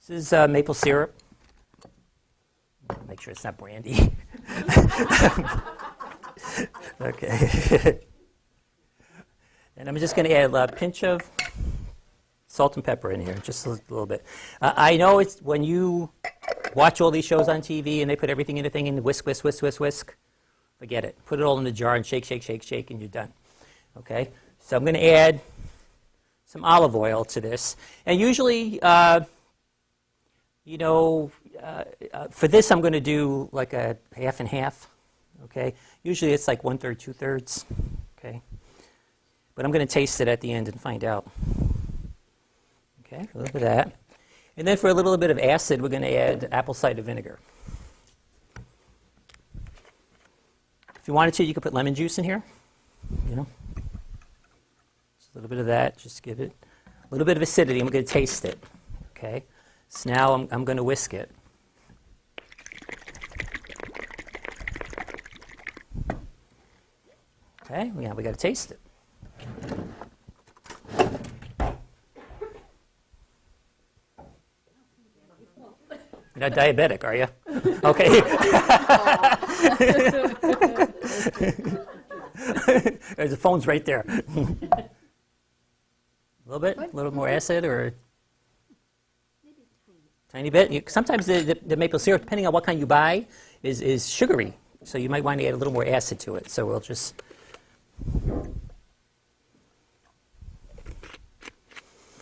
This is maple syrup. Make sure it's not brandy. Okay. And I'm just going to add a pinch of salt and pepper in here, just a little bit. I know it's when you watch all these shows on TV and they put everything in a thing and whisk, whisk, whisk, whisk, whisk. Forget it. Put it all in the jar and shake, shake, shake, shake, and you're done. Okay? So I'm going to add some olive oil to this. And usually, for this I'm going to do like a half and half. Okay? Usually it's like 1/3, 2/3. Okay? But I'm going to taste it at the end and find out. Okay, a little bit of that. And then for a little bit of acid, we're going to add apple cider vinegar. If you wanted to, you could put lemon juice in here. Just a little bit of that. Just give it a little bit of acidity. I'm going to taste it. Okay, so now I'm going to whisk it. Okay, we got to taste it. You're not diabetic, are you? Okay. The phone's right there. A little bit? A little more acid or? Tiny bit? Sometimes the maple syrup, depending on what kind you buy, is sugary. So you might want to add a little more acid to it. So we'll just...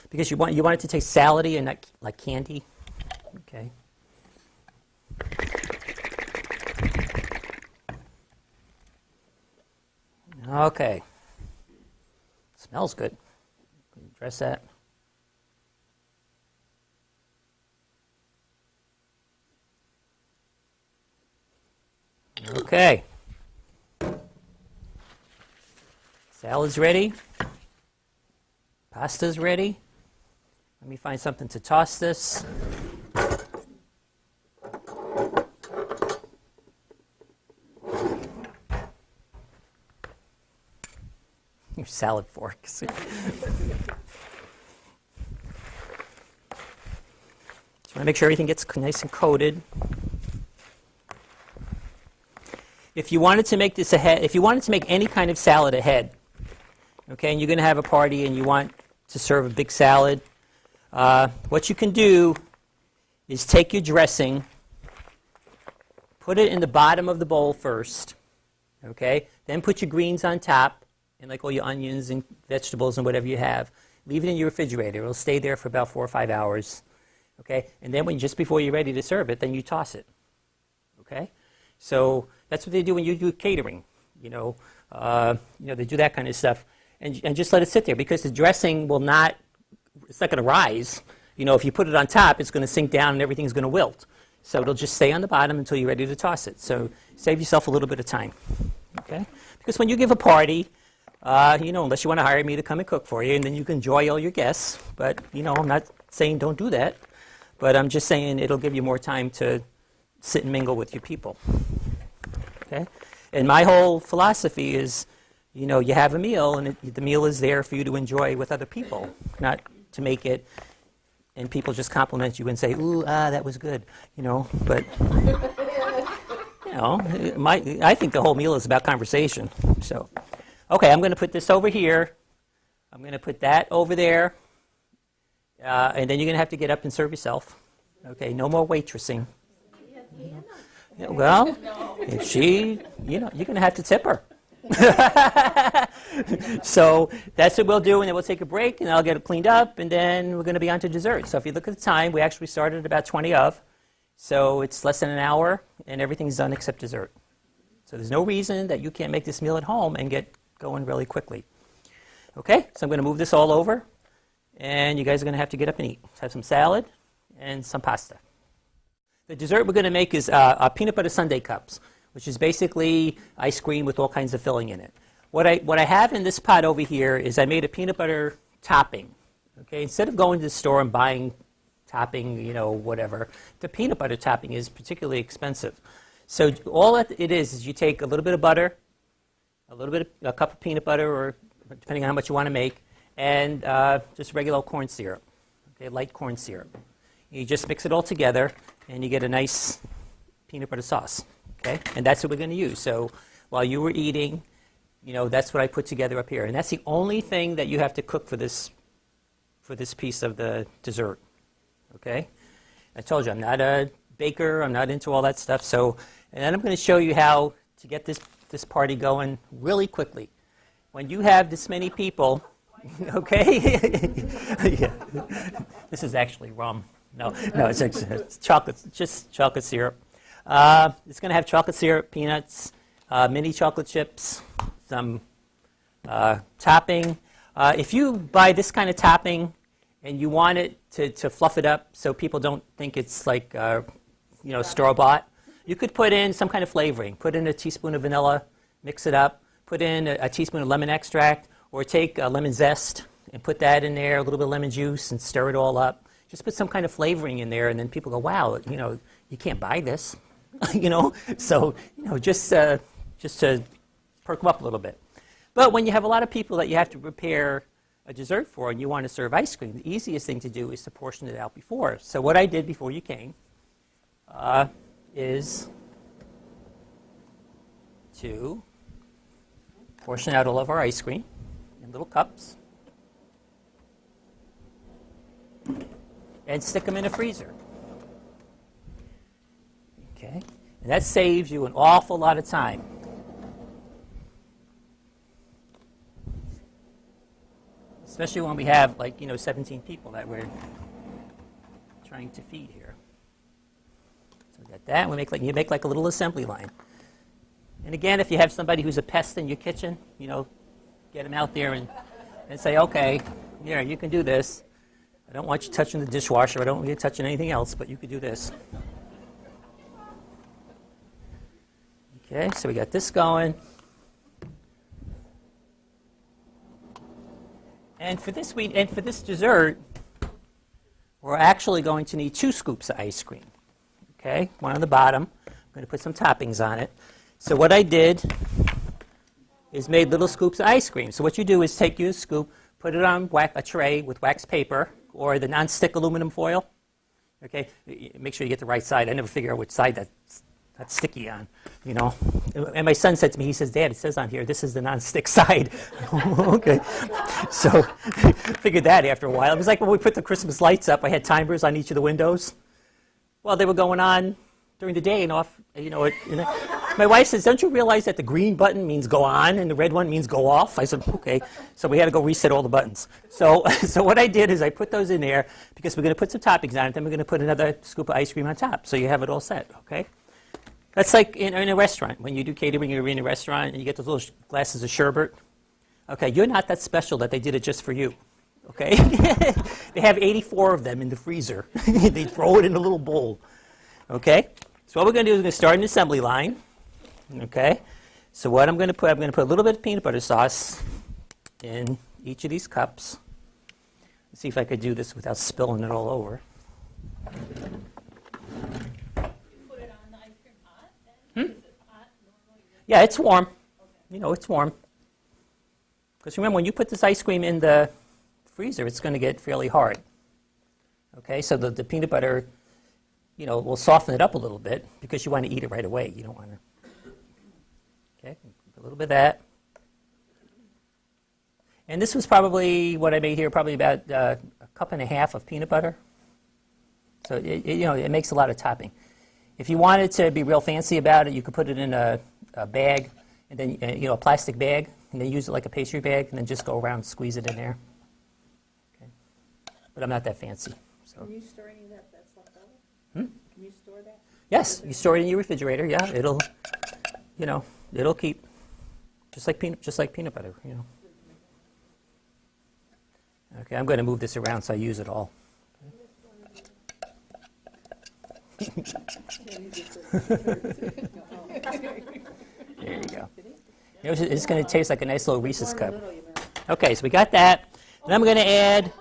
Because you want it to taste salady and not like candy. Okay. Okay. Smells good. Dress that. Okay. Salad's ready. Pasta's ready. Let me find something to toss this. Your salad forks. Just want to make sure everything gets nice and coated. If you wanted to make this ahead, if you wanted to make any kind of salad ahead, okay, and you're going to have a party and you want to serve a big salad, what you can do is take your dressing, put it in the bottom of the bowl first, okay, then put your greens on top, and like all your onions and vegetables and whatever you have. Leave it in your refrigerator. It'll stay there for about 4 or 5 hours, okay, and then just before you're ready to serve it, then you toss it, okay. So that's what they do when you do catering, they do that kind of stuff. And just let it sit there because the dressing will not, it's not going to rise. If you put it on top, it's going to sink down and everything's going to wilt. So it'll just stay on the bottom until you're ready to toss it. So save yourself a little bit of time, okay? Because when you give a party, unless you want to hire me to come and cook for you, and then you can enjoy all your guests. But, I'm not saying don't do that. But I'm just saying it'll give you more time to sit and mingle with your people, okay? And my whole philosophy is, you have a meal, and the meal is there for you to enjoy with other people, not to make it, and people just compliment you and say, ooh, that was good, But, I think the whole meal is about conversation. So, okay, I'm going to put this over here. I'm going to put that over there. And then you're going to have to get up and serve yourself. Okay, no more waitressing. Well, if she, you're going to have to tip her. So that's what we'll do, and then we'll take a break, and I'll get it cleaned up, and then we're going to be on to dessert. So if you look at the time, we actually started at about 20 of, so it's less than an hour, and everything's done except dessert. So there's no reason that you can't make this meal at home and get going really quickly. Okay, so I'm going to move this all over, and you guys are going to have to get up and eat. Let's have some salad and some pasta. The dessert we're going to make is peanut butter sundae cups, which is basically ice cream with all kinds of filling in it. What I have in this pot over here is I made a peanut butter topping. Okay, instead of going to the store and buying topping, whatever, the peanut butter topping is particularly expensive. So all it is you take a little bit of butter, a cup of peanut butter, or depending on how much you want to make, and just regular corn syrup, okay, light corn syrup. You just mix it all together, and you get a nice peanut butter sauce. Okay, and that's what we're going to use. So while you were eating, that's what I put together up here, and that's the only thing that you have to cook for this piece of the dessert. Okay, I told you I'm not a baker. I'm not into all that stuff. So, and then I'm going to show you how to get this party going really quickly. When you have this many people, okay, yeah. This is actually rum. No, it's chocolate, just chocolate syrup. It's going to have chocolate syrup, peanuts, mini chocolate chips, some topping. If you buy this kind of topping and you want it to fluff it up so people don't think it's like store-bought, you could put in some kind of flavoring. Put in a teaspoon of vanilla, mix it up. Put in a teaspoon of lemon extract, or take lemon zest and put that in there, a little bit of lemon juice, and stir it all up. Just put some kind of flavoring in there, and then people go, wow, you can't buy this. So just to perk them up a little bit. But when you have a lot of people that you have to prepare a dessert for and you want to serve ice cream, the easiest thing to do is to portion it out before. So what I did before you came is to portion out all of our ice cream in little cups and stick them in a freezer. Okay, and that saves you an awful lot of time. Especially when we have 17 people that we're trying to feed here. So we got that. You make like a little assembly line. And again, if you have somebody who's a pest in your kitchen, get them out there and say, okay, Here, you can do this. I don't want you touching the dishwasher. I don't want you touching anything else, but you could do this. Okay, so we got this going. And for this dessert, we're actually going to need 2 scoops of ice cream. Okay, one on the bottom. I'm going to put some toppings on it. So what I did is made little scoops of ice cream. So what you do is take your scoop, put it on a tray with wax paper or the non-stick aluminum foil. Okay, make sure you get the right side. I never figure out which side that's sticky on, you know. And my son said to me, he says, "Dad, it says on here, this is the non-stick side." Okay, so figured that after a while. It was like when we put the Christmas lights up, I had timers on each of the windows. Well, they were going on during the day and off, you know. My wife says, "Don't you realize that the green button means go on and the red one means go off?" I said, "Okay." So we had to go reset all the buttons. So what I did is I put those in there because we're going to put some toppings on it. Then we're going to put another scoop of ice cream on top. So you have it all set, okay? That's like in a restaurant. When you do catering, you're in a restaurant and you get those little glasses of sherbet. Okay, you're not that special that they did it just for you. Okay? They have 84 of them in the freezer. They throw it in a little bowl. Okay? So what we're going to do is we're going to start an assembly line. Okay? So what I'm going to put a little bit of peanut butter sauce in each of these cups. Let's see if I could do this without spilling it all over. Yeah, it's warm. You know, it's warm. Because remember, when you put this ice cream in the freezer, it's going to get fairly hard. Okay, so the peanut butter, you know, will soften it up a little bit because you want to eat it right away. You don't want to. Okay, a little bit of that. And this was probably what I made here, probably about a cup and a half of peanut butter. So, you know, it makes a lot of topping. If you wanted to be real fancy about it, you could put it in a bag, and then you know, a plastic bag, and then use it like a pastry bag, and then just go around and squeeze it in there. Okay. But I'm not that fancy. So. Can you store any of that that's left over? Can you store that? Yes, you store it in your refrigerator. Yeah, it'll, you know, it'll keep just like peanut butter. You know. Okay, I'm going to move this around so I use it all. There you go. It's going to taste like a nice little Reese's cup. Okay, so we got that. And I'm going to add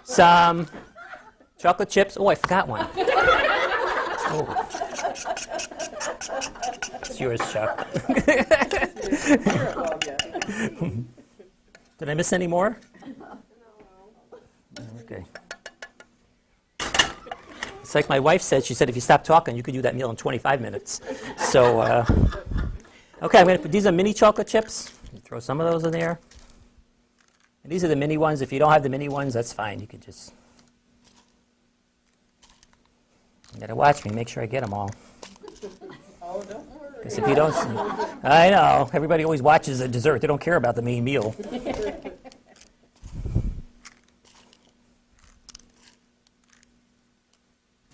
some chocolate chips. Oh, I forgot one. Oh. It's yours, Chuck. Did I miss any more? Okay. It's like my wife said. She said, if you stop talking, you could do that meal in 25 minutes. So, okay, I'm going to put, these are mini chocolate chips. Throw some of those in there. And these are the mini ones. If you don't have the mini ones, that's fine. You could just. You got to watch me. Make sure I get them all. Oh, don't worry. Because if you don't, I know. Everybody always watches the dessert. They don't care about the main meal.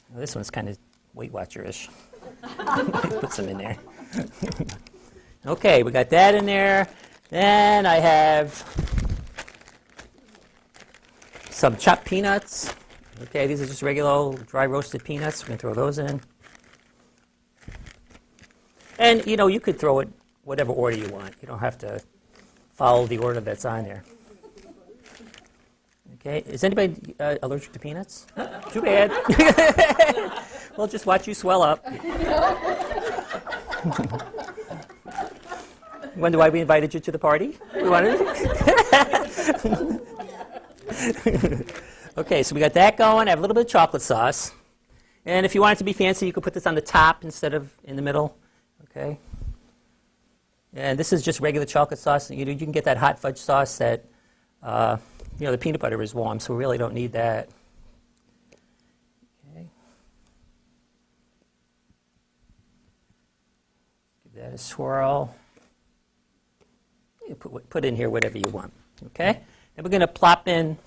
Well, this one's kind of Weight Watcher-ish. Put some in there. Okay, we got that in there. Then I have some chopped peanuts. Okay, these are just regular dry roasted peanuts. We're going to throw those in. And, you know, you could throw it whatever order you want. You don't have to follow the order that's on there. Okay, is anybody allergic to peanuts? Too bad. Well, just watch you swell up. Wonder why we invited you to the party? You wanted? Okay, so we got that going. I have a little bit of chocolate sauce. And if you want it to be fancy, you could put this on the top instead of in the middle. Okay. And this is just regular chocolate sauce. You can get that hot fudge sauce that, you know, the peanut butter is warm, so we really don't need that. Okay. Give that a swirl. You put in here whatever you want. Okay. Then we're going to plop in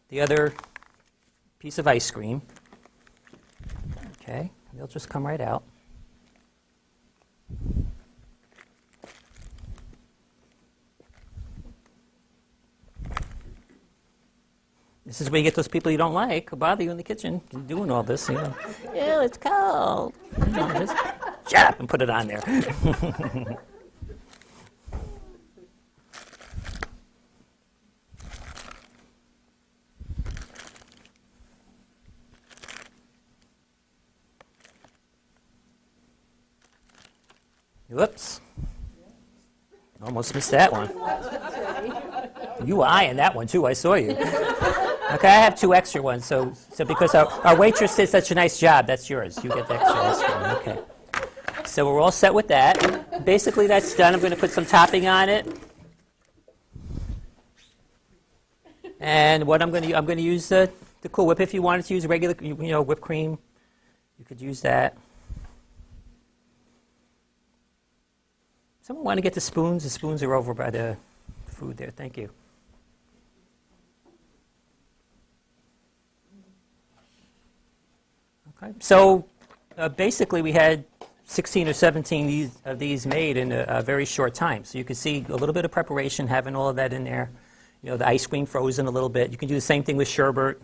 the other piece of ice cream. Okay. They'll just come right out. This is where you get those people you don't like who bother you in the kitchen doing all this. You know, ew, it's cold. You know, just shut up and put it on there. Whoops. Almost missed that one. You were eyeing that one, too. I saw you. Okay, I have 2 extra ones. So because our waitress did such a nice job, that's yours. You get the extra one. Okay. So we're all set with that. Basically, that's done. I'm going to put some topping on it. And what I'm going to use the Cool Whip. If you wanted to use regular, whipped cream, you could use that. Someone want to get the spoons? The spoons are over by the food there. Thank you. Okay. So basically we had 16 or 17 of these made in a very short time. So you can see a little bit of preparation, having all of that in there. The ice cream frozen a little bit. You can do the same thing with sherbet.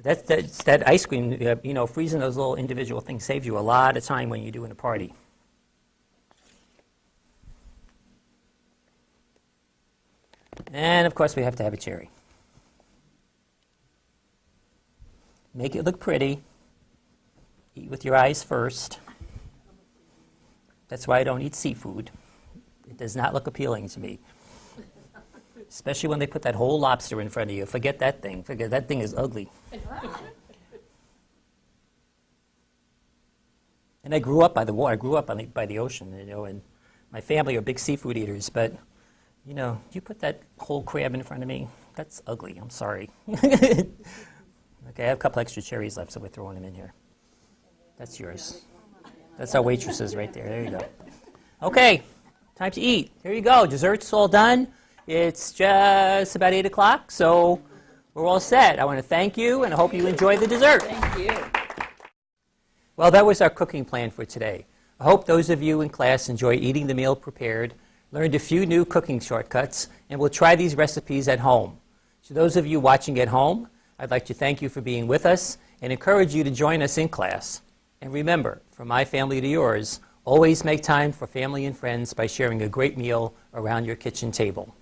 That ice cream, freezing those little individual things saves you a lot of time when you're doing a party. And, of course, we have to have a cherry. Make it look pretty. Eat with your eyes first. That's why I don't eat seafood. It does not look appealing to me. Especially when they put that whole lobster in front of you. Forget that thing. That thing is ugly. And I grew up by the water. I grew up by the ocean, and my family are big seafood eaters. But, you put that whole crab in front of me, that's ugly. I'm sorry. Okay, I have a couple extra cherries left, so we're throwing them in here. That's yours. That's our waitresses right there. There you go. Okay, time to eat. Here you go. Dessert's all done. It's just about 8 o'clock, so we're all set. I want to thank you, and I hope you enjoy the dessert. Thank you. Well, that was our cooking plan for today. I hope those of you in class enjoy eating the meal prepared, learned a few new cooking shortcuts, and will try these recipes at home. To those of you watching at home, I'd like to thank you for being with us and encourage you to join us in class. And remember, from my family to yours, always make time for family and friends by sharing a great meal around your kitchen table.